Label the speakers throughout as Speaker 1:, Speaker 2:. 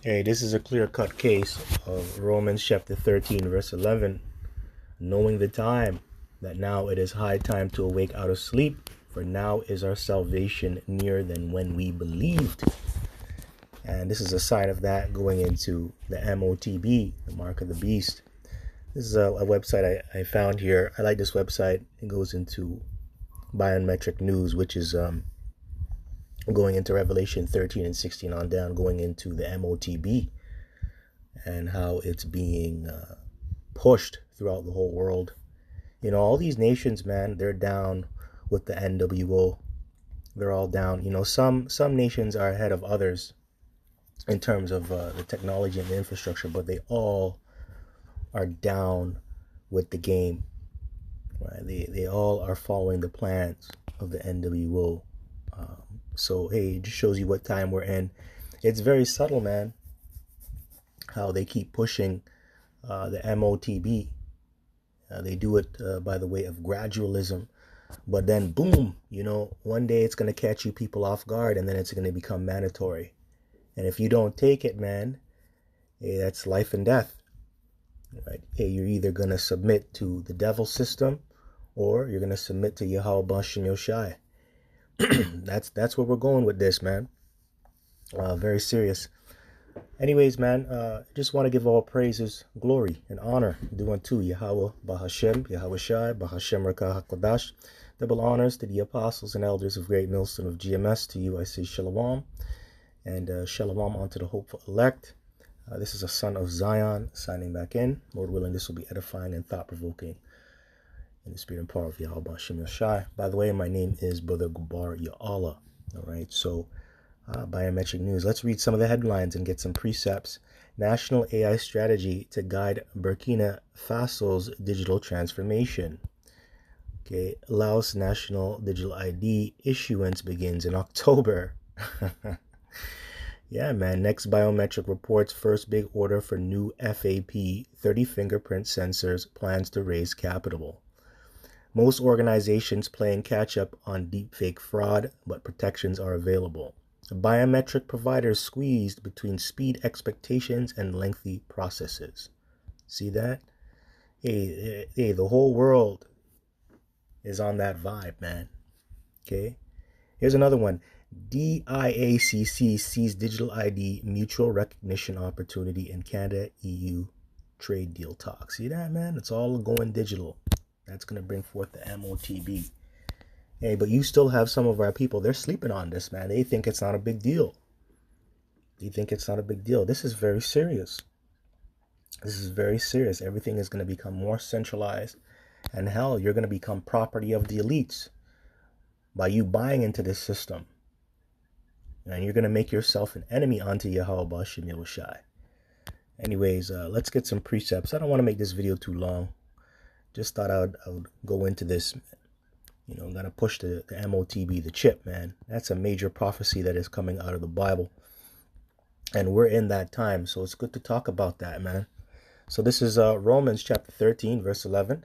Speaker 1: Hey, this is a clear-cut case of Romans chapter 13, verse 11. Knowing the time, that now it is high time to awake out of sleep, for now is our salvation nearer than when we believed. And this is a sign of that going into the MOTB, the mark of the beast. This is a website I found here. I like this website. It goes into biometric news, which is going into Revelation 13 and 16 on down, going into the MOTB and how it's being pushed throughout the whole world. You know, all these nations, man, they're down with the NWO. They're all down. You know, some nations are ahead of others in terms of the technology and the infrastructure, but they all are down with the game. Right? They all are following the plans of the NWO. So hey, it just shows you what time we're in. It's very subtle, man, how they keep pushing the MOTB. They do it by the way of gradualism, but then boom, you know, one day it's going to catch you people off guard, and then it's going to become mandatory. And if you don't take it, man, hey, that's life and death. Right? Hey, you're either going to submit to the devil system, or you're going to submit to Yahweh Bashem Yoshai. That's where we're going with this, man. Very serious. Anyways, man, just want to give all praises, glory, and honor due unto Yahweh Bahashem, Yahweh Shai, Bahashem Rakah HaKodash. Double honors to the apostles and elders of Great Millstone of GMS. To you I say shalom, and shalom unto the hopeful elect. This is a son of Zion signing back in. Lord willing, this will be edifying and thought-provoking in the spirit and power of Yahweh Bahashem Yashai. By the way, my name is Brother Gubar Ya'Allah. All right, so biometric news. Let's read some of the headlines and get some precepts. National AI strategy to guide Burkina Faso's digital transformation. Okay, Laos national digital ID issuance begins in October. Yeah, man. Next biometric reports first big order for new FAP 30 fingerprint sensors, plans to raise capital. Most organizations playing catch up on deepfake fraud, but protections are available. Biometric providers squeezed between speed expectations and lengthy processes. See that? Hey, the whole world is on that vibe, man. Okay? Here's another one. DIACC sees digital ID mutual recognition opportunity in Canada EU trade deal talks. See that, man? It's all going digital. That's going to bring forth the MOTB. Hey, but you still have some of our people, they're sleeping on this, man. They think it's not a big deal. This is very serious. Everything is going to become more centralized. And hell, you're going to become property of the elites by you buying into this system. And you're going to make yourself an enemy unto Yahweh Bashem Yahushai. Anyways, let's get some precepts. I don't want to make this video too long. Just thought I would go into this. You know, I'm going to push the MOTB, the chip, man. That's a major prophecy that is coming out of the Bible. And we're in that time, so it's good to talk about that, man. So this is Romans chapter 13, verse 11.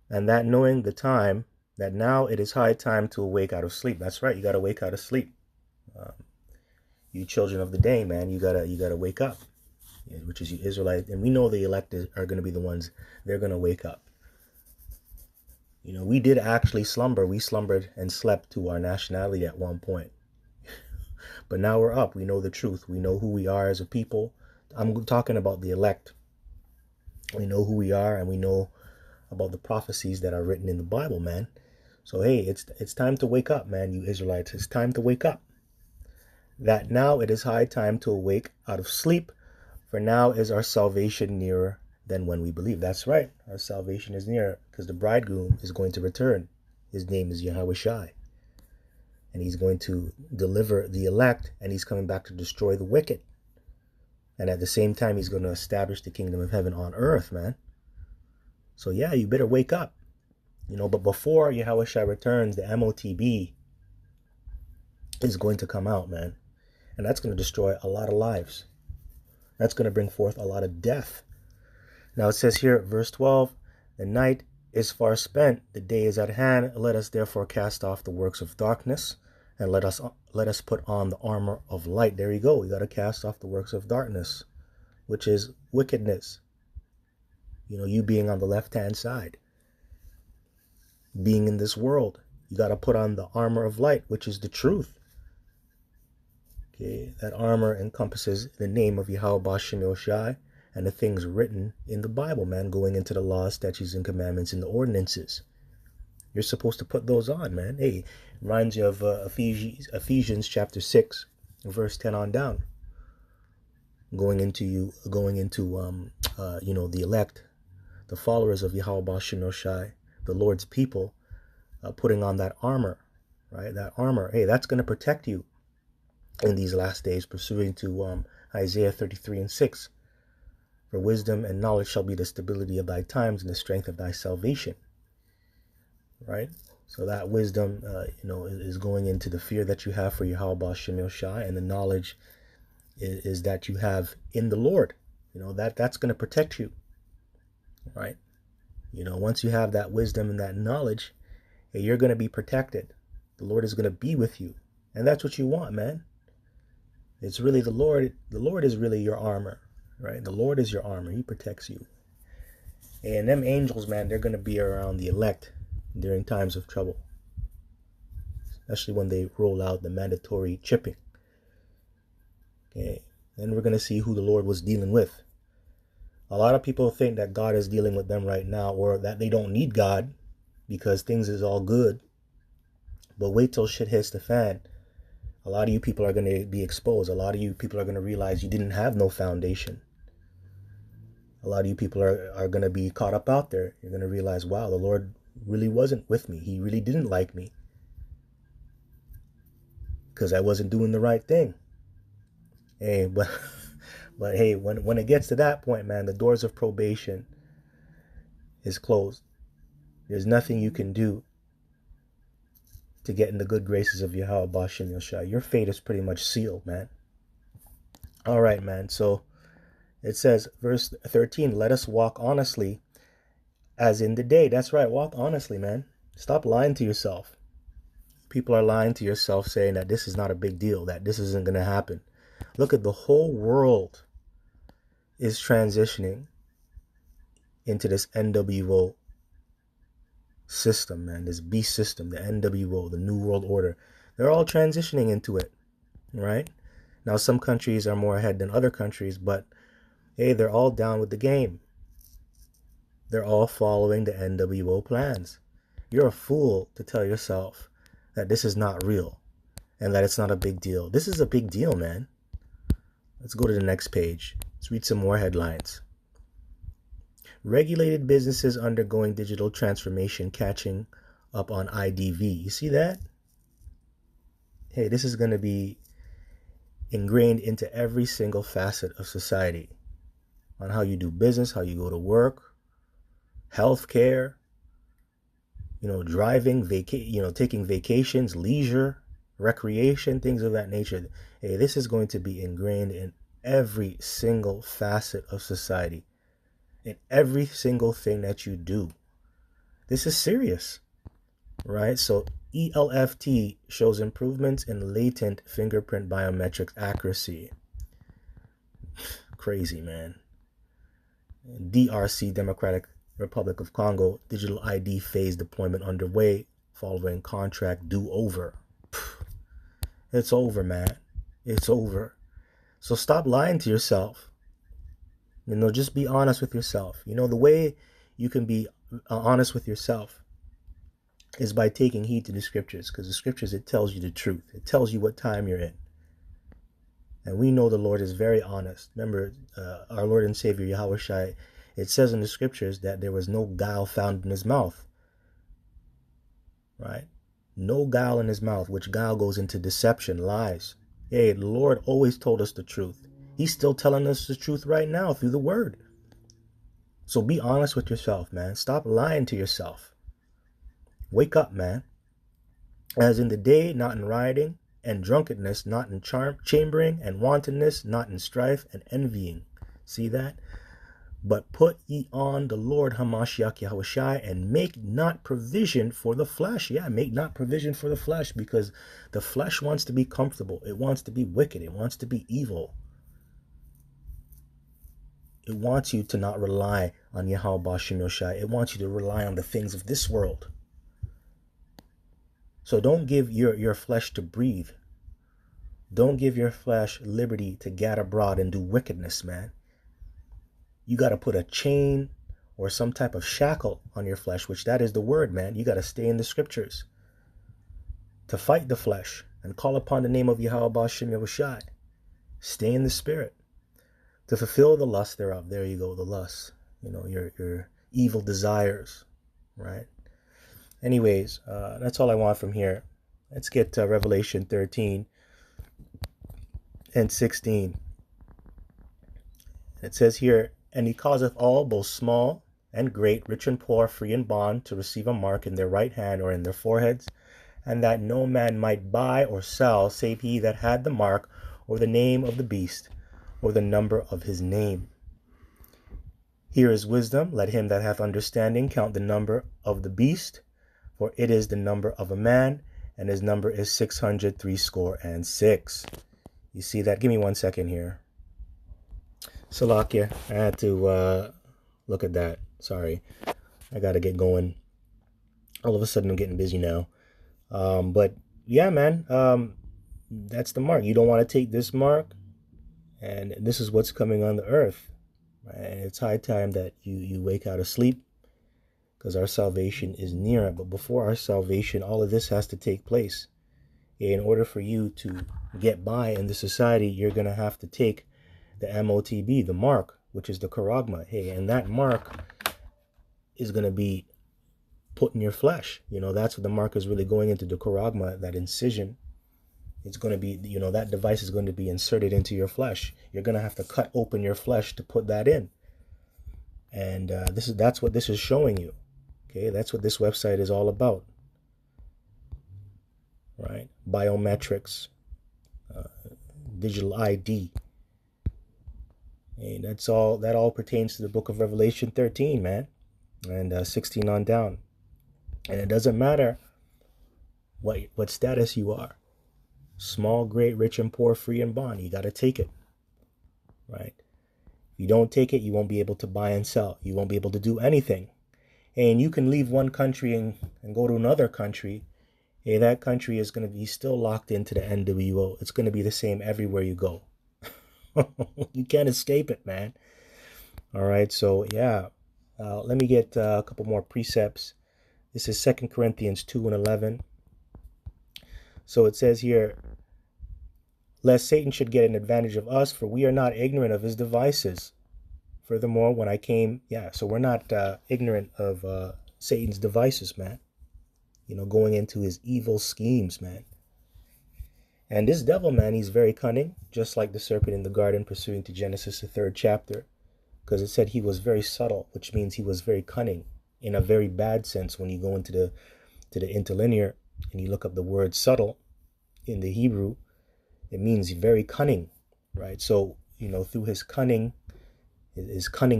Speaker 1: And that knowing the time, that now it is high time to awake out of sleep. That's right, you got to wake out of sleep. You children of the day, man, you gotta wake up, which is you Israelites. And we know the elect are going to be the ones, they're going to wake up. You know, we did actually slumber. We slumbered and slept to our nationality at one point. But now we're up. We know the truth. We know who we are as a people. I'm talking about the elect. We know who we are, and we know about the prophecies that are written in the Bible, man. So, hey, it's time to wake up, man, you Israelites. It's time to wake up. That now it is high time to awake out of sleep, for now is our salvation nearer than when we believe. That's right. Our salvation is near, because the bridegroom is going to return. His name is Yahweh Shai. And he's going to deliver the elect, and he's coming back to destroy the wicked. And at the same time, he's going to establish the kingdom of heaven on earth, man. So yeah, you better wake up. You know, but before Yahweh Shai returns, the MOTB is going to come out, man. And that's going to destroy a lot of lives. That's going to bring forth a lot of death. Now it says here, verse 12, the night is far spent, the day is at hand. Let us therefore cast off the works of darkness And let us put on the armor of light. There you go. We got to cast off the works of darkness, which is wickedness. You being on the left-hand side, being in this world. You got to put on the armor of light, which is the truth. Okay, that armor encompasses the name of Yahweh Bashem Yoshai and the things written in the Bible, man, going into the laws, statutes, and commandments and the ordinances. You're supposed to put those on, man. Hey, reminds you of Ephesians chapter 6, verse 10 on down. Going into the elect, the followers of Yahweh Bashem Yoshai, the Lord's people, putting on that armor, right? That armor, hey, that's going to protect you in these last days, pursuing to Isaiah 33:6. For wisdom and knowledge shall be the stability of thy times and the strength of thy salvation, right? So that wisdom, is going into the fear that you have for Yahweh Bashem Yoshai, and the knowledge is that you have in the Lord. That's going to protect you, right? Once you have that wisdom and that knowledge, you're going to be protected. The Lord is going to be with you. And that's what you want, man. It's really the Lord. The Lord is really your armor, right? The Lord is your armor. He protects you. And them angels, man, they're going to be around the elect during times of trouble. Especially when they roll out the mandatory chipping. Okay. Then we're going to see who the Lord was dealing with. A lot of people think that God is dealing with them right now, or that they don't need God because things is all good. But wait till shit hits the fan. A lot of you people are going to be exposed. A lot of you people are going to realize you didn't have no foundation. A lot of you people are going to be caught up out there. You're going to realize, wow, the Lord really wasn't with me. He really didn't like me because I wasn't doing the right thing. Hey, but hey, when it gets to that point, man, the doors of probation is closed. There's nothing you can do to get in the good graces of Yahweh Bashem Yoshai. Your fate is pretty much sealed, man. All right, man. So it says, verse 13, let us walk honestly as in the day. That's right. Walk honestly, man. Stop lying to yourself. People are lying to yourself saying that this is not a big deal, that this isn't going to happen. Look at the whole world is transitioning into this NWO system, man. This beast system, the NWO, the New World Order. They're all transitioning into it, right? Now, some countries are more ahead than other countries, but hey, they're all down with the game. They're all following the NWO plans. You're a fool to tell yourself that this is not real and that it's not a big deal. This is a big deal, man. Let's go to the next page. Let's read some more headlines. Regulated businesses undergoing digital transformation catching up on IDV. You see that? Hey, this is going to be ingrained into every single facet of society. On how you do business, how you go to work, healthcare, driving, taking vacations, leisure, recreation, things of that nature. Hey, this is going to be ingrained in every single facet of society, in every single thing that you do. This is serious, right? So ELFT shows improvements in latent fingerprint biometric accuracy. Crazy, man. DRC, Democratic Republic of Congo, digital ID phase deployment underway following contract due over. It's over, man. It's over. So stop lying to yourself. Just be honest with yourself. The way you can be honest with yourself is by taking heed to the scriptures, because the scriptures, it tells you the truth. It tells you what time you're in. And we know the Lord is very honest. Remember, our Lord and Savior, Yahweh Shai, it says in the scriptures that there was no guile found in his mouth. Right? No guile in his mouth, which guile goes into deception, lies. Hey, the Lord always told us the truth. He's still telling us the truth right now through the word. So be honest with yourself, man. Stop lying to yourself. Wake up, man. As in the day, not in rioting, and drunkenness, not in chambering, and wantonness, not in strife and envying. See that? But put ye on the Lord Hamashiach Yahushai, and make not provision for the flesh. Yeah, make not provision for the flesh, because the flesh wants to be comfortable. It wants to be wicked. It wants to be evil. It wants you to not rely on Yahweh Bashim Yoshai. It wants you to rely on the things of this world. So don't give your flesh to breathe. Don't give your flesh liberty to gad abroad and do wickedness, man. You got to put a chain or some type of shackle on your flesh, which that is the word, man. You got to stay in the scriptures to fight the flesh and call upon the name of Yahweh Bashim Yahushai. Stay in the spirit to fulfill the lust thereof. There you go, the lust. You know, your evil desires, right? Anyways, that's all I want from here. Let's get to Revelation 13 and 16. It says here, and he causeth all, both small and great, rich and poor, free and bond, to receive a mark in their right hand or in their foreheads, and that no man might buy or sell, save he that had the mark, or the name of the beast, or the number of his name. Here is wisdom. Let him that hath understanding count the number of the beast, for it is the number of a man, and his number is 666. You see that? Give me 1 second here. Salakia, I had to look at that. Sorry. I got to get going. All of a sudden, I'm getting busy now. But yeah, man, that's the mark. You don't want to take this mark. And this is what's coming on the earth. And it's high time that you wake out of sleep, because our salvation is near. But before our salvation, all of this has to take place. In order for you to get by in the society, you're going to have to take the MOTB, the mark, which is the charagma. Hey, and that mark is going to be put in your flesh. You know, that's what the mark is really going into, the charagma, that incision. It's going to be, you know, that device is going to be inserted into your flesh. You're going to have to cut open your flesh to put that in. And that's what this is showing you. Okay, that's what this website is all about. Right? Biometrics, digital ID. And that all pertains to the book of Revelation 13, man. And 16 on down. And it doesn't matter what status you are. Small, great, rich and poor, free and bond. You got to take it. Right? If you don't take it, you won't be able to buy and sell. You won't be able to do anything. And you can leave one country and go to another country. Hey, that country is going to be still locked into the NWO. It's going to be the same everywhere you go. You can't escape it, man. All right, so yeah. Let me get a couple more precepts. This is 2 Corinthians 2 and 11. So it says here, lest Satan should get an advantage of us, for we are not ignorant of his devices. Furthermore, when I came, so we're not ignorant of Satan's devices, man. You know, going into his evil schemes, man. And this devil, man, he's very cunning, just like the serpent in the garden, pursuing to Genesis, the 3rd chapter. Because it said he was very subtle, which means he was very cunning in a very bad sense. When you go into the interlinear and you look up the word subtle in the Hebrew, it means very cunning, right? So, you know, through his cunning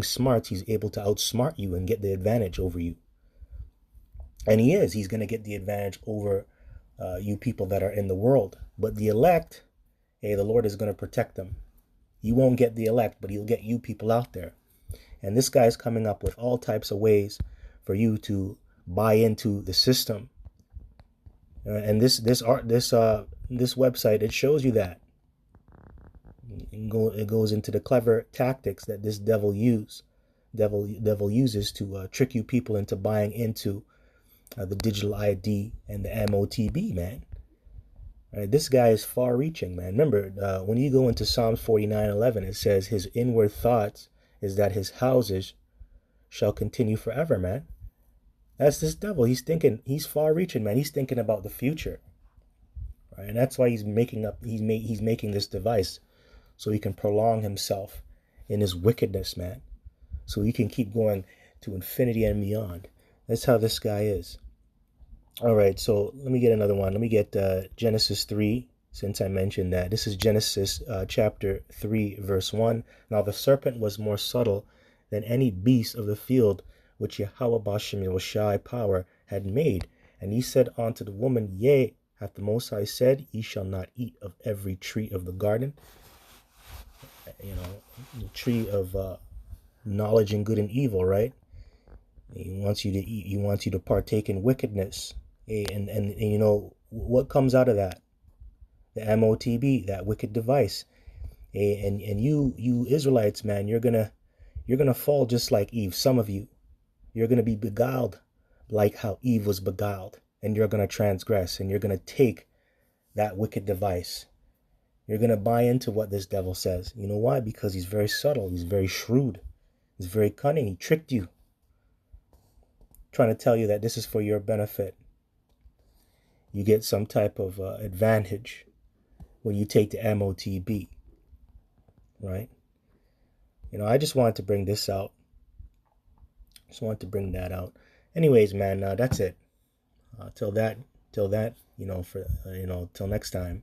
Speaker 1: smarts, he's able to outsmart you and get the advantage over you. And he's going to get the advantage over you people that are in the world. But the elect, hey, the Lord is going to protect them. You won't get the elect, but he'll get you people out there. And this guy's coming up with all types of ways for you to buy into the system. And this website, it shows you that. It goes into the clever tactics that this devil uses to trick you people into buying into the digital ID and the MOTB, man. All right, this guy is far-reaching, man. Remember, when you go into Psalms 49:11, it says his inward thoughts is that his houses shall continue forever, man. That's this devil. He's far-reaching, man. He's thinking about the future, right? And that's why he's making this device so he can prolong himself in his wickedness, man. So he can keep going to infinity and beyond. That's how this guy is. All right, so let me get another one. Let me get Genesis 3, since I mentioned that. This is Genesis chapter 3, verse 1. Now the serpent was more subtle than any beast of the field which Yahweh Bashem Yahushai power had made. And he said unto the woman, Yea, hath the Most High said, Ye shall not eat of every tree of the garden. You know, the tree of knowledge and good and evil, right? He wants you to eat. He wants you to partake in wickedness. And you know, what comes out of that? The MOTB, that wicked device. And you Israelites, man, you're gonna fall just like Eve. Some of you, you're gonna be beguiled like how Eve was beguiled, and you're gonna transgress, and you're gonna take that wicked device. You're gonna buy into what this devil says. You know why? Because he's very subtle. He's very shrewd. He's very cunning. He tricked you, trying to tell you that this is for your benefit. You get some type of advantage when you take the MOTB, right? You know, I just wanted to bring this out. Just wanted to bring that out. Anyways, man, that's it. Till that, you know, till next time.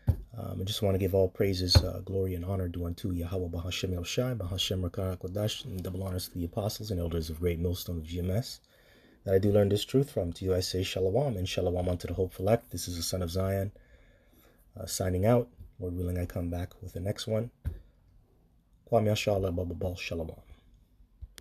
Speaker 1: I just want to give all praises, glory, and honor due unto Yahweh Bahashem El Shai, Bahashem Rakar Kodash, and double honors to the apostles and elders of Great Millstone of GMS, that I do learn this truth from. To you I say Shalom, and Shalom unto the hopeful elect. This is the Son of Zion, signing out. Lord willing, I come back with the next one. Kwame Shalom.